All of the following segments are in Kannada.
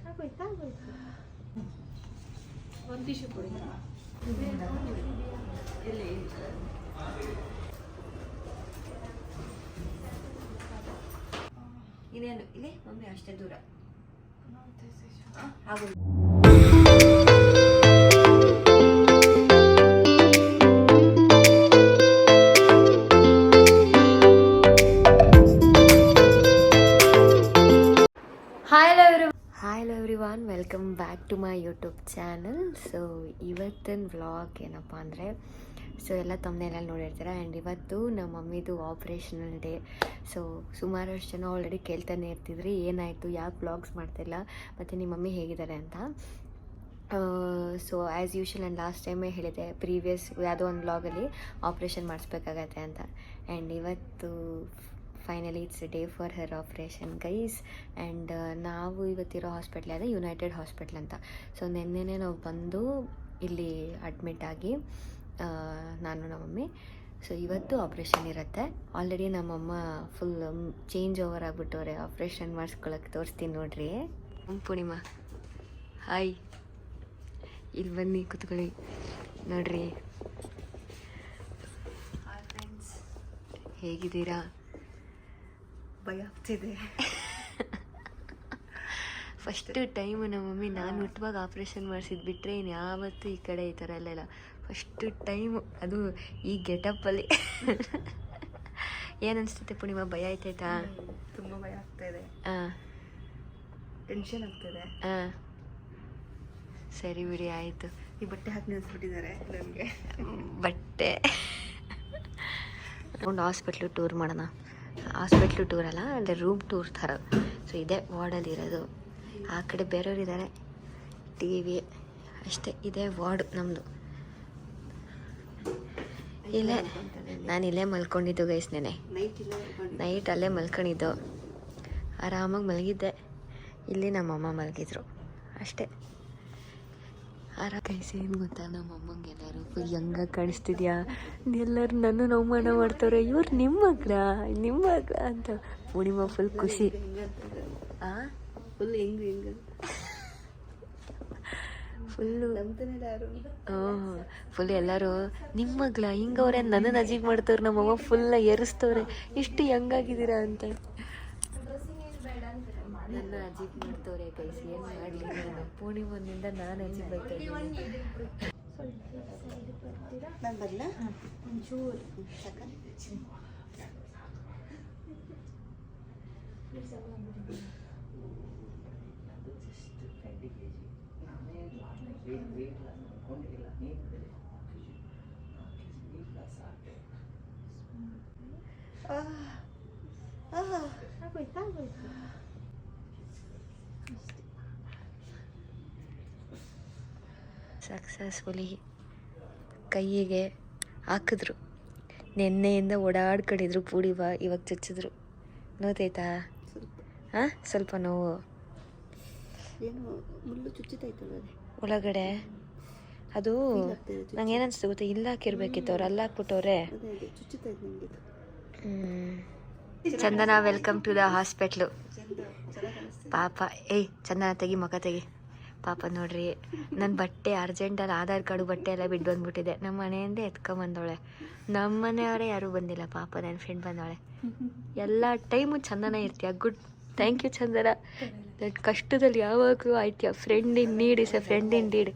ಆಗೋಯ್ತಾ ಒಂದು ಟಿಶ್ಯೂ ಕೊಡಿ. ಎಲ್ಲಿ ಇನ್ನೇನು ಇಲ್ಲಿ ಮಮ್ಮಿ ಅಷ್ಟೇ ದೂರ ಆಗೋದು. Hello everyone, welcome back to my YouTube channel. So ಇವತ್ತಿನ ವ್ಲಾಗ್ ಏನಪ್ಪ ಅಂದರೆ, ಸೊ ಎಲ್ಲ ತಮ್ಮನೆಲ್ಲ ನೋಡಿರ್ತೀರ. ಆ್ಯಂಡ್ ಇವತ್ತು ನಮ್ಮ ಮಮ್ಮಿದು ಆಪ್ರೇಷನಲ್ ಡೇ. ಸೊ ಸುಮಾರಷ್ಟು ಜನ ಆಲ್ರೆಡಿ ಕೇಳ್ತಾನೆ ಇರ್ತಿದ್ರಿ ಏನಾಯಿತು, ಯಾಕೆ ವ್ಲಾಗ್ಸ್ ಮಾಡ್ತಿಲ್ಲ, ಮತ್ತು ನಿಮ್ಮ ಮಮ್ಮಿ ಹೇಗಿದ್ದಾರೆ ಅಂತ. ಸೊ ಆ್ಯಸ್ ಯೂಶುವಲ್ ನಾನು ಲಾಸ್ಟ್ ಟೈಮೇ ಹೇಳಿದೆ, ಪ್ರೀವಿಯಸ್ ಯಾವುದೋ ಒಂದು ವ್ಲಾಗಲ್ಲಿ ಆಪ್ರೇಷನ್ ಮಾಡಿಸ್ಬೇಕಾಗತ್ತೆ ಅಂತ. ಆ್ಯಂಡ್ ಇವತ್ತು finally it's day for her operation guys. And ನಾವು ಇವತ್ತಿರೋ ಹಾಸ್ಪಿಟ್ಲ್ ಅದೇ ಯುನೈಟೆಡ್ ಹಾಸ್ಪಿಟ್ಲ್ ಅಂತ. ಸೊ ನಿನ್ನೆನೇ ನಾವು ಬಂದು ಇಲ್ಲಿ ಅಡ್ಮಿಟ್ ಆಗಿ ನಾನು ನಮ್ಮ ಮಮ್ಮಿ. ಸೊ ಇವತ್ತು ಆಪ್ರೇಷನ್ ಇರುತ್ತೆ. ಆಲ್ರೆಡಿ ನಮ್ಮಮ್ಮ ಫುಲ್ ಚೇಂಜ್ ಓವರ್ ಆಗಿಬಿಟ್ಟವ್ರೆ ಆಪ್ರೇಷನ್ ಮಾಡಿಸ್ಕೊಳಕ್ಕೆ. ತೋರಿಸ್ತೀನಿ ನೋಡ್ರಿ. ಪೂರ್ಣಿಮಾ ಹಾಯ್, ಇಲ್ಲಿ ಬನ್ನಿ ಕೂತ್ಕೊಳ್ಳಿ ನೋಡ್ರಿ. ಹಾಯ್ ಫ್ರೆಂಡ್ಸ್, ಹೇಗಿದ್ದೀರಾ? ಭಯ ಆಗ್ತಿದೆ. ಫಸ್ಟು ಟೈಮು ನಮ್ಮ ಮಮ್ಮಿ ನಾನು ಹುಟ್ಟುವಾಗ ಆಪ್ರೇಷನ್ ಮಾಡಿಸಿದ್ದು ಬಿಟ್ಟರೆ ಇನ್ನು ಯಾವತ್ತೂ ಈ ಕಡೆ ಈ ಥರ ಎಲ್ಲ ಫಸ್ಟು ಟೈಮು, ಅದು ಈ ಗೆಟಪ್ಪಲ್ಲಿ. ಏನು ಅನಿಸ್ತೈತೆ ಪೂರ್ಣಿಮಾ, ಭಯ ಆಯ್ತಾಯ್ತಾ? ತುಂಬ ಭಯ ಆಗ್ತಾಯಿದೆ. ಹಾಂ, ಟೆನ್ಷನ್ ಆಗ್ತಾಯಿದೆ. ಹಾಂ, ಸರಿ ಬಿಡಿ, ಆಯಿತು. ಈ ಬಟ್ಟೆ ಹಾಕಿ ನಿಲ್ಲಿಸ್ಬಿಟ್ಟಿದ್ದಾರೆ ನನಗೆ. ಬಟ್ಟೆ ಒಂದು ಹಾಸ್ಪಿಟ್ಲು ಟೂರ್ ಮಾಡೋಣ. ಹಾಸ್ಪಿಟ್ಲು ಟೂರ್ ಅಲ್ಲ, ಅಂದರೆ ರೂಮ್ ಟೂರ್ ಥರ. ಸೊ ಇದೇ ವಾರ್ಡಲ್ಲಿ ಇರೋದು. ಆ ಕಡೆ ಬೇರೆಯವ್ರು ಇದ್ದಾರೆ, ಟಿ ವಿ ಅಷ್ಟೇ. ಇದೇ ವಾರ್ಡ್ ನಮ್ಮದು. ಇಲ್ಲೇ ನಾನು ಇಲ್ಲೇ ಮಲ್ಕೊಂಡಿದ್ದು ಗೈಸ್. ನೆನೆ ನೈಟ್ ಅಲ್ಲೇ ಮಲ್ಕೊಂಡಿದ್ದು, ಆರಾಮಾಗಿ ಮಲಗಿದ್ದೆ. ಇಲ್ಲಿ ನಮ್ಮಮ್ಮ ಮಲಗಿದ್ರು ಅಷ್ಟೇ. ಗೈಸ್ ಏನು ಗೊತ್ತಾ, ನಮ್ಮಮ್ಮಂಗೆ ಎಲ್ಲರೂ ಫುಲ್ ಯಂಗಾಗಿ ಕಾಣಿಸ್ತಿದ್ಯಾ, ಎಲ್ಲರೂ ನನ್ನ ಅವಮಾನ ಮಾಡ್ತವ್ರೆ, ಇವ್ರು ನಿಮ್ಮ ಮಗಳ ಅಂತ. ಪೂರ್ಣಿಮಾ ಫುಲ್ ಖುಷಿ. ಫುಲ್ ಹೆಂಗೆ ಫುಲ್ ಎಲ್ಲರೂ ನಿಮ್ಮ ಮಗಳ ಹಿಂಗವ್ರೆ ನನ್ನನ್ನು ಅಜೀಬ್ ಮಾಡ್ತವ್ರೆ. ನಮ್ಮಮ್ಮ ಫುಲ್ ಏರಿಸ್ತವ್ರೆ, ಇಷ್ಟು ಯಂಗಾಗಿದ್ದೀರಾ ಅಂತ. ನನ್ನ ಅಜೀಬ್ ಮಾಡ್ತವ್ರೆ ಕೈಸಿ. ಏನು ಮಾಡಲಿ, ನಾನು ಪೂರ್ಣಿಮನಿಂದ ನಾನು ಅಜೀಬ್ ಆಯ್ತಾ ಇದ್ದೀನಿ. ನಾನು ಬರಲ್ಲ ಒಂಚೂರು ಆಗೋಯ್ತಾ ಸಕ್ಸಸ್ಫುಲಿ ಕೈಯಿಗೆ ಹಾಕಿದ್ರು. ನೆನ್ನೆಯಿಂದ ಓಡಾಡ್ಕೊಂಡಿದ್ರು ಪೂರ್ಣಿಮಾ, ಇವಾಗ ಚುಚ್ಚಿದ್ರು. ನೋತಾಯ್ತಾ? ಹಾಂ, ಸ್ವಲ್ಪ ನೋವು. ಏನು ಮುಳ್ಳು ಚುಚ್ಚಿತಾಯ್ತಲ್ಲ ಒಳಗಡೆ. ಅದು ನಂಗೆ ಏನನ್ಸ್ತು ಗೊತ್ತಾ, ಇಲ್ಲ ಹಾಕಿರ್ಬೇಕಿತ್ತು, ಅವ್ರು ಅಲ್ಲಿ ಹಾಕ್ಬಿಟ್ಟವ್ರೆ. ಚಂದನ, ವೆಲ್ಕಮ್ ಟು ದ ಹಾಸ್ಪಿಟ್ಲು. ಪಾಪ, ಏಯ್ ಚಂದನ ತೆಗಿ, ಮುಖ ತೆಗಿ. ಪಾಪ ನೋಡ್ರಿ, ನನ್ನ ಬಟ್ಟೆ ಅರ್ಜೆಂಟಲ್ಲಿ ಆಧಾರ್ ಕಾರ್ಡು ಬಟ್ಟೆ ಎಲ್ಲ ಬಿಟ್ಟು ಬಂದ್ಬಿಟ್ಟಿದೆ. ನಮ್ಮ ಮನೆಯಿಂದ ಎತ್ಕೊಂಬಂದವಳೆ. ನಮ್ಮ ಮನೆಯವರೇ ಯಾರೂ ಬಂದಿಲ್ಲ. ಪಾಪ ನನ್ನ ಫ್ರೆಂಡ್ ಬಂದವಳೆ. ಎಲ್ಲ ಟೈಮು ಚಂದನ ಇರ್ತೀಯ. Good, thank you Chandana. ನನ್ನ ಕಷ್ಟದಲ್ಲಿ ಯಾವಾಗಲೂ ಆಯ್ತೀಯ. Friend in need is a friend in deed.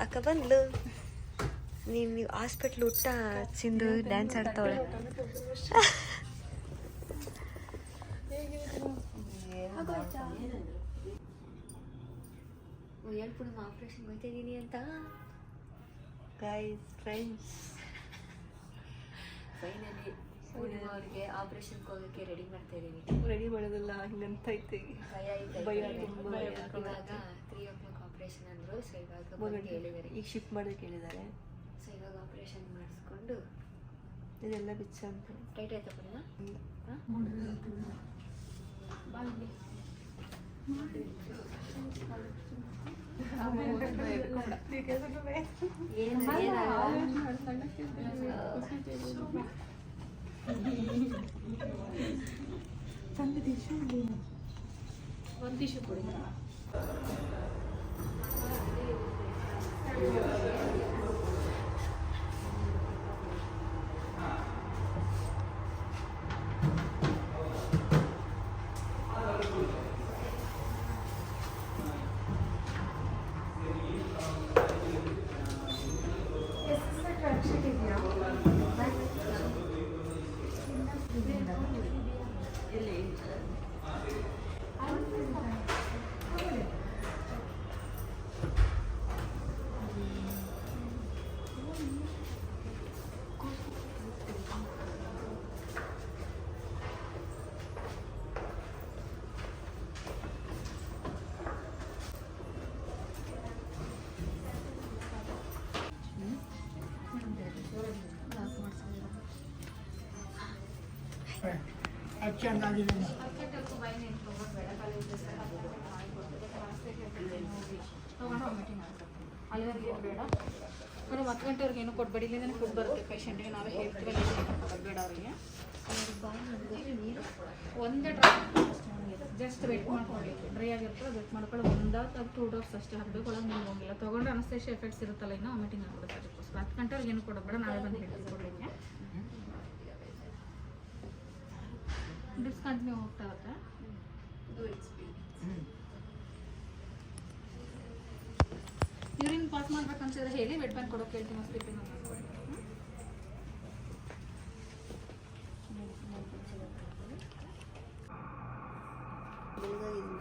ಅಕ್ಕ ಬಂದ್ಲು. ನೀವು ಹಾಸ್ಪಿಟ್ಲ್ ಊಟ ಚಿಂದು ಡ್ಯಾನ್ಸ್ ಆಡ್ತಾವಳೆ. ಹೇಳ್ಬಿಡು, ಆಪ್ರೇಷನ್ ಹೋಗ್ತಾ ಇದ್ದೀನಿ ಅಂತ. ಗೈಸ್ ಫ್ರೆಂಡ್ಸ್, ಫೈನಲಿ ಅವ್ರಿಗೆ ಆಪ್ರೇಷನ್ಗೆ ಹೋಗೋಕ್ಕೆ ರೆಡಿ ಮಾಡ್ತಾ ಇದ್ದೀನಿ. ರೆಡಿ ಮಾಡೋದಲ್ಲ, ಹಿಂಗಂತೈತೆ. ಭಯ ತುಂಬ. ಇವಾಗ 3 o'clock ಆಪ್ರೇಷನ್ ಅಂದರು. ಸೊ ಇವಾಗ ಹೇಳಿದ್ದಾರೆ, ಈಗ ಶಿಫ್ಟ್ ಮಾಡೋದಕ್ಕೆ ಹೇಳಿದ್ದಾರೆ. ಸೊ ಇವಾಗ ಆಪ್ರೇಷನ್ ಮಾಡಿಸ್ಕೊಂಡು ಇದೆಲ್ಲ ಬಿಚ್ಚ ಅಂತ ಟೈಟ್ ಆಯ್ತಾ ಪೂರ್ಣಿಮಾ? ಒಂದು ಟಿಶ್ಯೂ ಕೊಡಿ. ಅಲ್ಲಿವರೆಗೆ ಬೇಡ ಮೇಡಮ್. 10 ಗಂಟೆವರೆಗೆ ಏನೂ ಕೊಡಬೇಡಿ, ಇಲ್ಲಿಂದ ಫುಡ್ ಬರುತ್ತೆ ಪೇಷಂಟಿಗೆ. ನಾವೇ ಹೇಳ್ತೀವಿ, ಕೊಡಬೇಡ ಅವರಿಗೆ. ಒಂದೇ ಡ್ರಾಪ್ ಜಸ್ಟ್ ವೆಯ್ಟ್ ಮಾಡ್ಕೊಳ್ಳಿ. ಡ್ರೈ ಆಗಿರ್ತದೆ, ವೆಯ್ಟ್ ಮಾಡ್ಕೊಳ್ಳಿ. 1 or 2 ಡ್ರಾಪ್ಸ್ ಅಷ್ಟೇ ಹಾಕಬೇಕು. ಒಳಗೆ ನೀವು ಹೋಗಿಲ್ಲ ತೊಗೊಂಡ್ರೆ ಅನಸ್ತೇಷಿಯಾ ಎಫೆಕ್ಟ್ಸ್ ಇರುತ್ತಲ್ಲ, ಇನ್ನೂ ವಾಮಿಟಿಂಗ್ ಆಗ್ಬಿಡುತ್ತೆ. ಅದಕ್ಕೋಸ್ಕರ 10 ಗಂಟೆವರೆಗೆ ಏನು ಕೊಡಬೇಡ, ನಾವೇ ಬಂದು ಹೇಳ್ತೀವಿ ಕೊಡಲಿಕ್ಕೆ. ಡಿಸ್ಕಂಟಿನ್ಯೂ ಹೋಗ್ತಾ ಇರುತ್ತೆ. ಯೂರಿನ್ ಪಾಸ್ ಮಾಡ್ಬೇಕಂತಿದ್ರೆ ಹೇಳಿ, ವೆಟ್ ಬ್ಯಾಂಕ್ ಕೊಡೋಕೆ ಹೇಳ್ತೀನಿ. ಸ್ಲಿಪ್ಪಿಂಗ್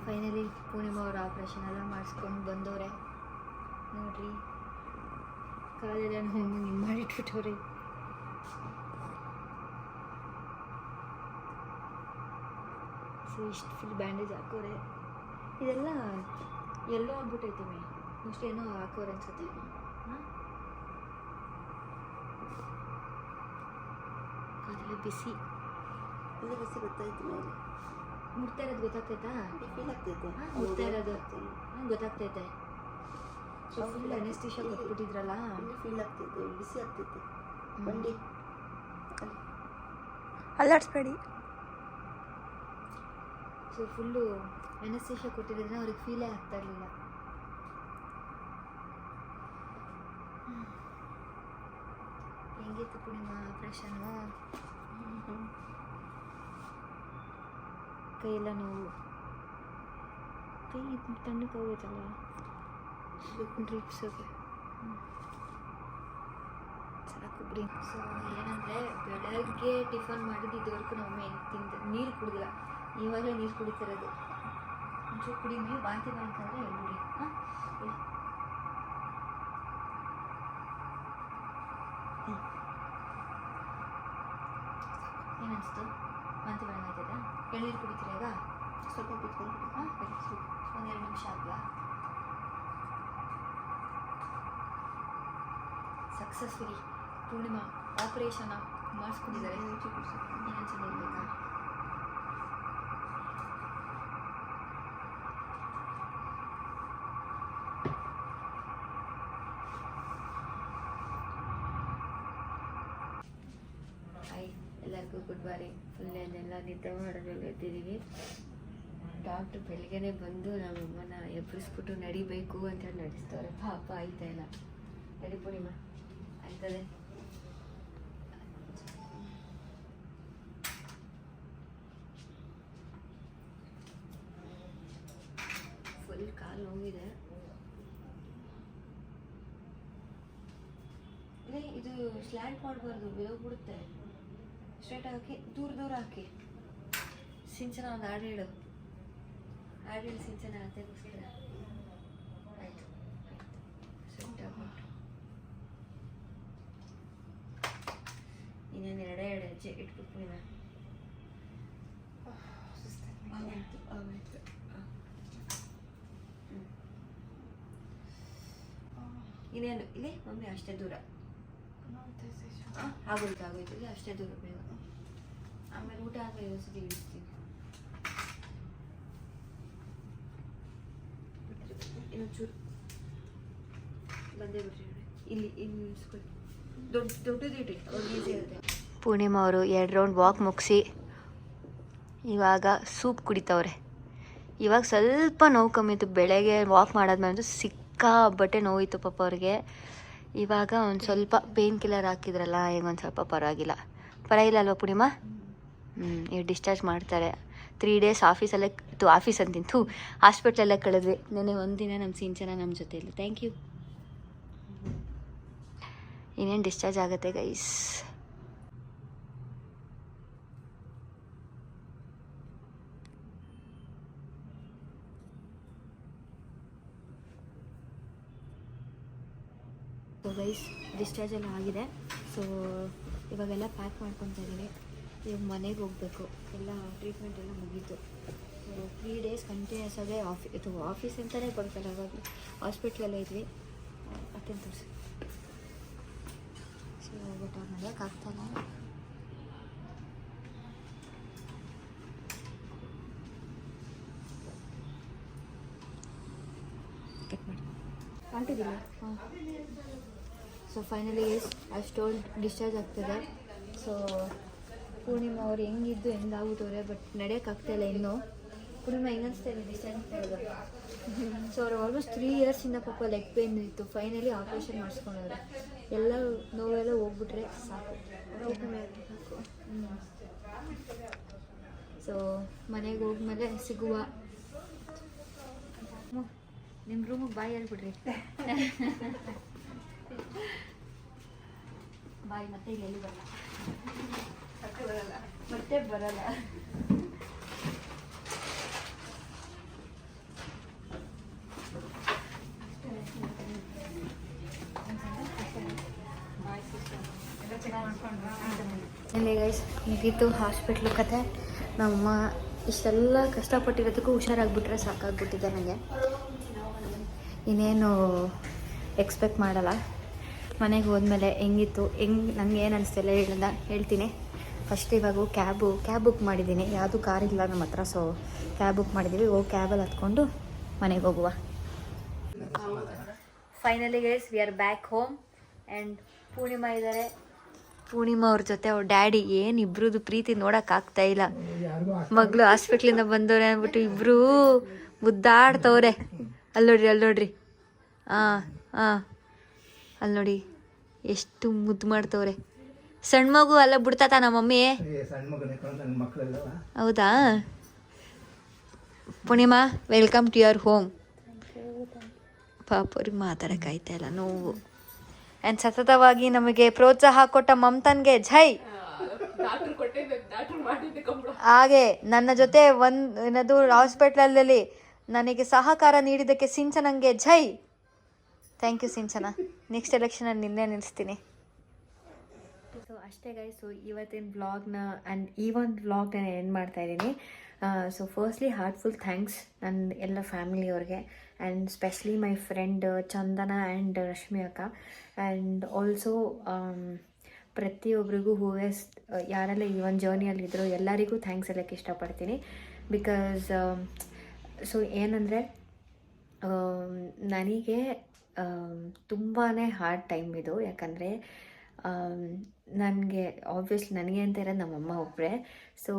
ಫೈನಲಿ ಪೂರ್ಣಿಮಾ ಅವ್ರ ಆಪ್ರೇಷನ್ ಎಲ್ಲ ಮಾಡಿಸ್ಕೊಂಡು ಬಂದವ್ರೆ ನೋಡ್ರಿ. ಕಾಲೆಲ್ಲ ನೋವು ನಿಮ್ಮ ಮಾಡಿಟ್ಬಿಟ್ಟವ್ರಿ. ಸೊ ಇಷ್ಟು ಫುಲ್ ಬ್ಯಾಂಡೇಜ್ ಹಾಕೋರೆ. ಇದೆಲ್ಲ ಎಲ್ಲೋ ಆಗ್ಬಿಟ್ಟೈತೆ ಮೇ ಮೋಸ್ಟ್ ಏನೋ ಹಾಕೋರೆ ಅನ್ಸುತ್ತೆ. ಕಾಲೆಲ್ಲ ಬಿಸಿ ಬಿಸಿ ಗೊತ್ತಾಯ್ತು ಮೇಲೆ ಮುಟ್ತಾ ಇರೋದು ಗೊತ್ತಾಗ್ತೈತಾ? ಫೀಲ್ ಆಗ್ತೈತೆ. ಮುಟ್ತಾ ಇರೋದು ಗೊತ್ತಾಗ್ತೈತೆ. ಸೊ ಫುಲ್ ಅನೆಸ್ಟಿಷಾ ಕೊಟ್ಬಿಟ್ಟಿದ್ರಲ್ಲ, ಫೀಲ್ ಆಗ್ತೈತೆ, ಬಿಸಿ ಆಗ್ತೈತೆ. ಬಂಡಿ ಅಲ್ಲಾಡಿಸ್ಬೇಡಿ. ಸೊ ಫುಲ್ಲು ಅನೆಸ್ಟಿಷಾ ಕೊಟ್ಟಿರೋದ್ರೆ ಅವ್ರಿಗೆ ಫೀಲೇ ಆಗ್ತಾ ಇರಲಿಲ್ಲ. ಹೆಂಗಿತ್ತು ಪೂರ್ಣಿಮಾ ಆಪ್ರೇಷನು? ಕೈಯೆಲ್ಲ ನೋವು, ಕೈ ತಣ್ಣಕ್ಕೆ ಹೋಗೈತಲ್ಲ ಡ್ರಿಪ್ಸ್ ಸಾಕು ಬಿಡಿ. ಸೊ ಏನಂದರೆ ಬೆಳಗ್ಗೆ ಟಿಫನ್ ಮಾಡಿದ್ದು ಇದುವರೆಗೂ ನಾವು ನೀರು ಕುಡಿದಿಲ್ಲ. ಇವಾಗಲೇ ನೀರು ಕುಡಿತಿರೋದು. ಒಂಚೂರು ಕುಡಿ ಮೇಲೆ ಬಾಂತಿ ಮಾಡ್ಕೊಂಡ್ರೆ ಹೇಳ್ಬಿಡಿ. ಹಾಂ ಏನನ್ನಿಸ್ತು? ಬಾಂತಿ ಮಾಡೋದಾಯ್ತದ? ಎಳ್ನೀರು ಕುಡಿತೀರ ಈಗ? ಸ್ವಲ್ಪ ಬಿಟ್ಕೊಂಡು ಹಾಂ ಒಂದೆರಡು ನಿಮಿಷ ಆಗಲಾ? ಸಕ್ಸಸ್ಫುಲಿ ಪೂರ್ಣಿಮಾ ಆಪರೇಷನ್ ಮಾಡಿಸ್ಕೊಂಡಿದ್ದಾರೆ. ಏನನ್ಸಲ್ಲ ಇರಬೇಕಾ? ಎಲ್ಲರಿಗೂ ಗುಡ್ ಮಾರ್ನಿಂಗ್. ಫುಲ್ ಎಲ್ಲ ನಿದ್ದೆ ಮಾಡೋದ್ರಲ್ಲಿ ಎದ್ದಿದ್ದೀವಿ. ಡಾಕ್ಟ್ರು ಬೆಳಗ್ಗೆನೇ ಬಂದು ನಮ್ಮಮ್ಮನ ಎಬ್ಬರಿಸ್ಬಿಟ್ಟು ನಡಿಬೇಕು ಅಂತ ಹೇಳಿ ನಡೆಸ್ತವ್ರೆ. ಪಾಪ ಆಯ್ತಾ ಇಲ್ಲ. ನಡಿ ಪೂರ್ಣಿಮಾ, ಆಯ್ತದೆ. ಫುಲ್ ಕಾಲು ನೋವಿದೆ. ಇದು ಸ್ಲ್ಯಾಂಟ್ ಮಾಡಬಾರ್ದು, ಬಿಡೋಗ್ಬಿಡುತ್ತೆ. ಸ್ಟ್ರೈಟ್ ಹಾಕಿ ದೂರ ಹಾಕಿ. ಸಿಂಚನ ಒಂದು ಹಾಡು ಹೇಳು. ಹಾಡು ಹೇಳಿ ಸಿಂಚನ ಅತ್ತೆಗೋಸ್ಕರ. ಆಯಿತು ಸೆಟ್ ಆಗ್ಬಿಟ್ಟು ಇನ್ನೇನು ಎರಡೇ ಹೆಜ್ಜೆ ಇಟ್ಬಿಟ್ಟು ಆಗೋಯ್ತು. ಇನ್ನೇನು ಇಲ್ಲಿ ಮಮ್ಮಿ ಅಷ್ಟೇ ದೂರ. ಆಗೋಯ್ತು ಇಲ್ಲಿ ಅಷ್ಟೇ ದೂರ ಬೇಗ. ಆಮೇಲೆ ಊಟ ಆದಮೇಲೆ ಸತಿ ಇಳಿಸ್ತೀನಿ. ಇನ್ನೊಂಚೂರು ಬಂದೇ ಬಿಡ್ರಿ ಇಲ್ಲಿ ನಿಲ್ಸ್ಕೊಳ್ಳಿ. ದೊಡ್ಡದಿಡ್ರಿ ಅವ್ರಿಗೆ ಈಸಿ ಇರುತ್ತೆ. ಪೂರ್ಣಿಮಾ ಅವರು 2 ರೌಂಡ್ ವಾಕ್ ಮುಗಿಸಿ ಇವಾಗ ಸೂಪ್ ಕುಡಿತವ್ರೆ. ಇವಾಗ ಸ್ವಲ್ಪ ನೋವು ಕಮ್ಮಿ ಇತ್ತು. ಬೆಳಗ್ಗೆ ವಾಕ್ ಮಾಡಾದ್ಮೇಲೆ ಸಿಕ್ಕಾಬಟ್ಟೆ ನೋವಿತ್ತು ಪಾಪ ಅವ್ರಿಗೆ. ಇವಾಗ ಒಂದು ಸ್ವಲ್ಪ ಪೇನ್ ಕಿಲ್ಲರ್ ಹಾಕಿದ್ರಲ್ಲ, ಈಗ ಒಂದು ಸ್ವಲ್ಪ ಪರವಾಗಿಲ್ಲ ಅಲ್ವಾ ಪೂರ್ಣಿಮಾ? ಈಗ ಡಿಸ್ಚಾರ್ಜ್ ಮಾಡ್ತಾರೆ. 3 ಡೇಸ್ ಆಫೀಸಲ್ಲೇ ಆಫೀಸ್ ಅಂತಿಂತು ಹಾಸ್ಪಿಟ್ಲಲ್ಲೇ ಕಳೆದ್ವಿ. ನೆನ್ನೆ ಒಂದಿನ ನಮ್ಮ ಸಿಂಚನ ನಮ್ಮ ಜೊತೆ ಇಲ್ಲ. Thank you. ಇನ್ನೇನು ಡಿಸ್ಚಾರ್ಜ್ ಆಗುತ್ತೆ ಗೈಸ್. ಸೊ ಗೈಸ್ ಡಿಸ್ಚಾರ್ಜ್ ಎಲ್ಲ ಆಗಿದೆ. ಸೊ ಇವಾಗೆಲ್ಲ ಪ್ಯಾಕ್ ಮಾಡ್ಕೊತಾ ಇದ್ದೀನಿ. ಇವಾಗ ಮನೆಗೆ ಹೋಗಬೇಕು. ಎಲ್ಲ ಟ್ರೀಟ್ಮೆಂಟ್ ಎಲ್ಲ ಮುಗೀತು. ಸೊ 3 ಡೇಸ್ ಕಂಟಿನ್ಯೂಸ್ ಆಗಿ ಆಫೀಸ್ ಅಂತಲೇ ಕೊಡ್ತಾರೆ. ಅವಾಗ ಹಾಸ್ಪಿಟ್ಲಲ್ಲೇ ಇದ್ವಿ. ಅತ್ತೇನು ತೋರಿಸಿ. ಸೊ ಬಟ್ ಅವ್ರು ನಡೆಯೋಕ್ಕಾಗ್ತಾಯಿಲ್ಲ. ಕಟ್ ಮಾಡಿ ಕಾಣ್ತಿದ್ದಿಲ್ಲ. ಹಾಂ. ಸೊ ಫೈನಲಿ ಅಷ್ಟೊಂದು ಡಿಸ್ಚಾರ್ಜ್ ಆಗ್ತದೆ. ಸೊ ಪೂರ್ಣಿಮಾ ಅವ್ರು ಹೆಂಗಿದ್ದು ಹೆಂಗಾಗುತ್ತವ್ರೆ, ಬಟ್ ನಡೆಯೋಕ್ಕಾಗ್ತಾಯಿಲ್ಲ ಇನ್ನೂ. ಪೂರ್ಣಿಮಾ ಹೆಂಗೆ ಅನಿಸ್ತಾ ಇದೆ ಡಿಸ್ಚಾರ್ಜ್ ಅಂತ ಹೇಳಿದ್ರು? ಸೊ ಅವ್ರು ಆಲ್ಮೋಸ್ಟ್ 3 ಇಯರ್ಸಿಂದ ಪಾಪ ಲೆಗ್ ಪೇನ್ ಇತ್ತು. ಫೈನಲಿ ಆಪ್ರೇಷನ್ ಮಾಡಿಸ್ಕೊಂಡವ್ರೆ. ಎಲ್ಲ ನೋವೆಲ್ಲ ಹೋಗ್ಬಿಟ್ರೆ ಸಾಕು. ಸೊ ಮನೆಗೆ ಹೋದ್ಮೇಲೆ ಸಿಗುವ. ನಿಮ್ಮ ರೂಮಿಗೆ ಬಾಯ್ ಹೇಳ್ಬಿಡ್ರಿ. ಬಾಯ್ ಮತ್ತೆ ಇಲ್ಲಿ ಎಲ್ಲಿ ಬರಲ್ಲ, ಮತ್ತೆ ಬರಲ್ಲ. ಅಲ್ಲಿ ಗೈಸ್ ಮುಗೀತು ಹಾಸ್ಪಿಟ್ಲು ಕತೆ. ನಮ್ಮಮ್ಮ ಇಷ್ಟೆಲ್ಲ ಕಷ್ಟಪಟ್ಟಿರೋದಕ್ಕೂ ಹುಷಾರಾಗ್ಬಿಟ್ರೆ ಸಾಕಾಗ್ಬಿಟ್ಟಿದೆ ನನಗೆ. ಇನ್ನೇನು ಎಕ್ಸ್ಪೆಕ್ಟ್ ಮಾಡಲ್ಲ. ಮನೆಗೆ ಹೋದ್ಮೇಲೆ ಹೆಂಗಿತ್ತು, ನನಗೆ ಏನು ಅನಿಸ್ತಿಲ್ಲ ಹೇಳ್ತೀನಿ. ಫಸ್ಟ್ ಇವಾಗ ಕ್ಯಾಬ್ ಬುಕ್ ಮಾಡಿದ್ದೀನಿ. ಯಾವುದು ಕಾರ್ ಇಲ್ಲ ನಮ್ಮ ಹತ್ರ. ಸೊ ಕ್ಯಾಬ್ ಬುಕ್ ಮಾಡಿದ್ದೀವಿ. ಕ್ಯಾಬಲ್ಲಿ ಹತ್ಕೊಂಡು ಮನೆಗೆ ಹೋಗುವ. Finally guys we are back home. And Purnima ಇದ್ದಾರೆ. ಪೂರ್ಣಿಮಾ ಅವ್ರ ಜೊತೆ ಅವ್ರ ಡ್ಯಾಡಿ. ಏನು ಇಬ್ರದ್ದು ಪ್ರೀತಿ ನೋಡೋಕ್ಕಾಗ್ತಾ ಇಲ್ಲ. ಮಗಳು ಹಾಸ್ಪಿಟ್ಲಿಂದ ಬಂದವ್ರೆ ಅಂದ್ಬಿಟ್ಟು ಇಬ್ಬರೂ ಮುದ್ದಾಡ್ತವ್ರೆ. ಅಲ್ಲಿ ನೋಡ್ರಿ ಹಾಂ ಅಲ್ಲಿ ನೋಡಿ ಎಷ್ಟು ಮುದ್ದು ಮಾಡ್ತವ್ರೆ. ಸಣ್ಣ ಮಗು ಅಲ್ಲ ಬಿಡ್ತಾತ ನಮ್ಮ ಮಮ್ಮಿ. ಹೌದಾ Purnima, welcome to your home. ಪಾಪ ಅವ್ರಿಗೆ ಮಾತಾಡೋಕ್ಕಾಯ್ತಾ ಇಲ್ಲ, ನೋವು. ಆ್ಯಂಡ್ ಸತತವಾಗಿ ನಮಗೆ ಪ್ರೋತ್ಸಾಹ ಕೊಟ್ಟ ಮಮತನ್ಗೆ ಜೈ. ಹಾಗೆ ನನ್ನ ಜೊತೆ ಏನದು ಹಾಸ್ಪಿಟ್ಲಲ್ಲಿ ನನಗೆ ಸಹಕಾರ ನೀಡಿದ್ದಕ್ಕೆ ಸಿಂಚನಂಗೆ ಜೈ. Thank you Sinchana. ನೆಕ್ಸ್ಟ್ ಎಲೆಕ್ಷನಲ್ಲಿ ನಿನ್ನೆ ನಿಲ್ಲಿಸ್ತೀನಿ. ಸೊ ಅಷ್ಟೇ ಗೈಸ್. ಸೊ ಇವತ್ತಿನ ವ್ಲಾಗ್ನ ಆ್ಯಂಡ್ ಈ ಒಂದು ವ್ಲಾಗ್ನ ಎಂಡ್ ಮಾಡ್ತಾ ಇದ್ದೀನಿ. ಸೊ ಫಸ್ಟ್ಲಿ ಹಾರ್ಟ್ಫುಲ್ ಥ್ಯಾಂಕ್ಸ್ ನನ್ನ ಎಲ್ಲ ಫ್ಯಾಮಿಲಿಯವ್ರಿಗೆ and specially my friend Chandana and Rashmi ಅಕ್ಕ. ಆ್ಯಂಡ್ ಆಲ್ಸೋ ಪ್ರತಿಯೊಬ್ಬರಿಗೂ ಯಾರೆಲ್ಲ ಈ ಒಂದು ಜರ್ನಿಯಲ್ಲಿದ್ದರು ಎಲ್ಲರಿಗೂ ಥ್ಯಾಂಕ್ಸ್ ಹೇಳೋಕ್ಕೆ ಇಷ್ಟಪಡ್ತೀನಿ. ಬಿಕಾಸ್ ಸೊ ಏನಂದರೆ ನನಗೆ ತುಂಬಾ ಹಾರ್ಡ್ ಟೈಮ್ ಇದು. ಯಾಕಂದರೆ ನನಗೆ ಆಬ್ವಿಯಸ್ಲಿ ನನಗೆ ಅಂತ ಇರೋದು ನಮ್ಮಮ್ಮ ಒಬ್ಬರೇ. ಸೊ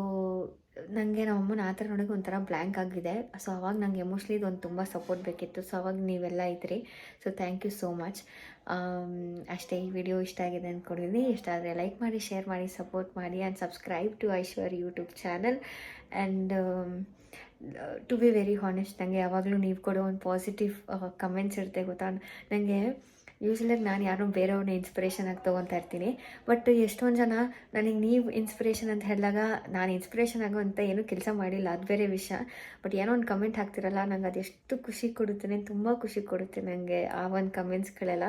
ನನಗೆ ನಮ್ಮಮ್ಮನ ಆ ಥರ ನೋಡೋಕೆ ಒಂಥರ ಬ್ಲ್ಯಾಂಕ್ ಆಗಿದೆ. ಸೊ ಅವಾಗ ನನಗೆ ಎಮೋಷ್ನಲಿ ಇದೊಂದು ತುಂಬ ಸಪೋರ್ಟ್ ಬೇಕಿತ್ತು. ಸೊ ಅವಾಗ ನೀವೆಲ್ಲ ಇದ್ರಿ. So thank you so much. ಅಷ್ಟೇ. ಈ ವಿಡಿಯೋ ಇಷ್ಟ ಆಗಿದೆ ಅಂದ್ಕೊಂಡಿದ್ದೀನಿ. ಇಷ್ಟ ಆದರೆ ಲೈಕ್ ಮಾಡಿ, ಶೇರ್ ಮಾಡಿ, ಸಪೋರ್ಟ್ ಮಾಡಿ and subscribe to Aishwar YouTube channel. And to be very honest, ನನಗೆ ಯಾವಾಗಲೂ ನೀವು ಕೊಡೋ ಒಂದು ಪಾಸಿಟಿವ್ ಕಮೆಂಟ್ಸ್ ಇರುತ್ತೆ ಗೊತ್ತಾ. ನನಗೆ ಯೂಶ್ವಲಾಗಿ ನಾನು ಯಾರೋ ಬೇರೆಯವ್ರನ್ನ ಇನ್ಸ್ಪಿರೇಷನ್ ಆಗಿ ತೊಗೊತಾ ಇರ್ತೀನಿ. ಬಟ್ ಎಷ್ಟೊಂದು ಜನ ನನಗೆ ನೀವು ಇನ್ಸ್ಪಿರೇಷನ್ ಅಂತ ಹೇಳಿದಾಗ ನಾನು ಇನ್ಸ್ಪಿರೇಷನ್ ಆಗೋವಂಥ ಏನೂ ಕೆಲಸ ಮಾಡಿಲ್ಲ, ಅದು ಬೇರೆ ವಿಷಯ. ಬಟ್ ಏನೋ ಒಂದು ಕಮೆಂಟ್ ಹಾಕ್ತಿರಲ್ಲ, ನಂಗೆ ಅದೆಷ್ಟು ಖುಷಿ ಕೊಡುತ್ತೆ, ತುಂಬ ಖುಷಿ ಕೊಡುತ್ತೆ ನನಗೆ ಆ ಒಂದು ಕಮೆಂಟ್ಸ್ಗಳೆಲ್ಲ.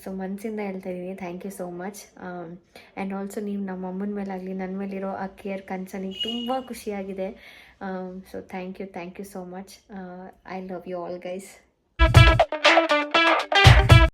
ಸೊ ಮನಸ್ಸಿಂದ ಹೇಳ್ತಾ ಇದ್ದೀನಿ, thank you so much. And also ನೀವು ನಮ್ಮ ಅಮ್ಮನ ಮೇಲಾಗಲಿ ನನ್ನ ಮೇಲಿರೋ ಆ ಕೇರ್ ಕನ್ಸರ್ನಿಗೆ ತುಂಬ ಖುಷಿಯಾಗಿದೆ. So thank you so much. I love you all guys.